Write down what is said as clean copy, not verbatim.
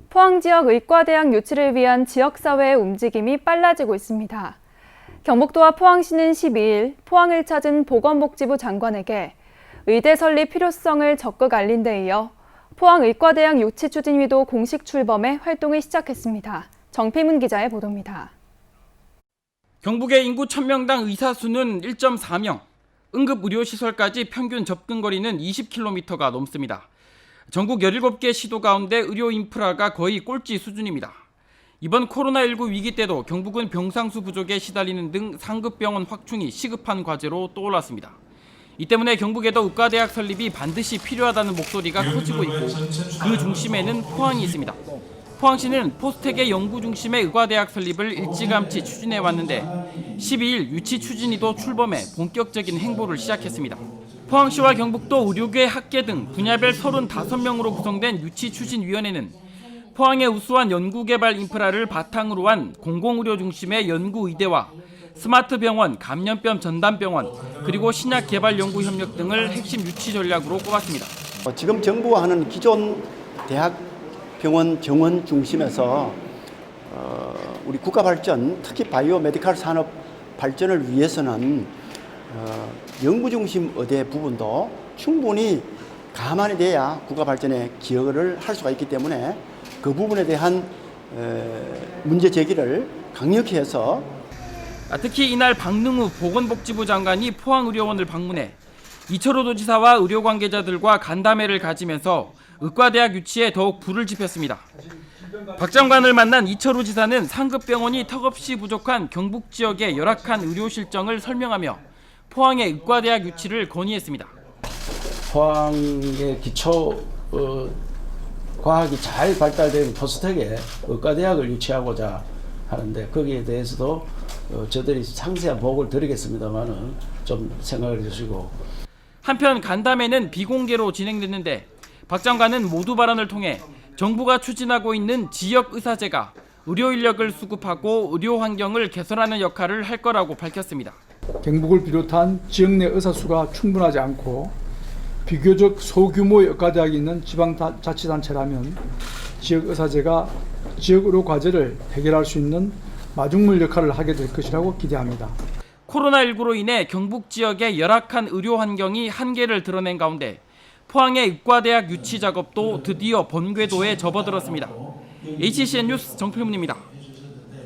포항 지역 의과대학 유치를 위한 지역사회의 움직임이 빨라지고 있습니다. 경북도와 포항시는 12일 포항을 찾은 보건복지부 장관에게 의대 설립 필요성을 적극 알린 데 이어 포항의과대학 유치 추진위도 공식 출범해 활동을 시작했습니다. 정필문 기자의 보도입니다. 경북의 인구 1000명당 의사 수는 1.4명, 응급의료시설까지 평균 접근거리는 20km가 넘습니다. 전국 17개 시도 가운데 의료 인프라가 거의 꼴찌 수준입니다. 이번 코로나19 위기 때도 경북은 병상수 부족에 시달리는 등 상급병원 확충이 시급한 과제로 떠올랐습니다. 이 때문에 경북에도 의과대학 설립이 반드시 필요하다는 목소리가 커지고 있고 그 중심에는 포항이 있습니다. 포항시는 포스텍의 연구 중심의 의과대학 설립을 일찌감치 추진해 왔는데 12일 유치 추진위도 출범해 본격적인 행보를 시작했습니다. 포항시와 경북도 의료계 학계 등 분야별 35명으로 구성된 유치 추진위원회는 포항의 우수한 연구개발 인프라를 바탕으로 한 공공의료 중심의 연구의대와 스마트 병원, 감염병 전담병원, 그리고 신약 개발 연구 협력 등을 핵심 유치 전략으로 꼽았습니다. 지금 정부가 하는 기존 대학 병원 정원 중심에서 우리 국가 발전, 특히 바이오 메디칼 산업 발전을 위해서는 연구 중심 의대 부분도 충분히 감안이 돼야 국가 발전에 기여를 할 수가 있기 때문에 그 부분에 대한 문제 제기를 강력히 해서 특히 이날 박능우 보건복지부 장관이 포항의료원을 방문해 이철호 도지사와 의료 관계자들과 간담회를 가지면서 의과대학 유치에 더욱 불을 지폈습니다. 박 장관을 만난 이철호 지사는 상급병원이 턱없이 부족한 경북 지역의 열악한 의료 실정을 설명하며 포항의 의과대학 유치를 건의했습니다. 포항의 기초 과학이 잘 발달된 포스텍에 의과대학을 유치하고자 하는데 거기에 대해서도 저들이 상세한 보고를 드리겠습니다만은 좀 생각을 해주시고. 한편 간담회는 비공개로 진행됐는데 박 장관은 모두 발언을 통해 정부가 추진하고 있는 지역의사제가 의료 인력을 수급하고 의료 환경을 개선하는 역할을 할 거라고 밝혔습니다. 경북을 비롯한 지역 내 의사 수가 충분하지 않고 비교적 소규모의 의과대학이 있는 지방자치단체라면 지역의사제가 지역 의료 과제를 해결할 수 있는 마중물 역할을 하게 될 것이라고 기대합니다. 코로나19로 인해 경북 지역의 열악한 의료 환경이 한계를 드러낸 가운데 포항의 의과대학 유치 작업도 드디어 본궤도에 접어들었습니다. HCN 뉴스 정필문입니다.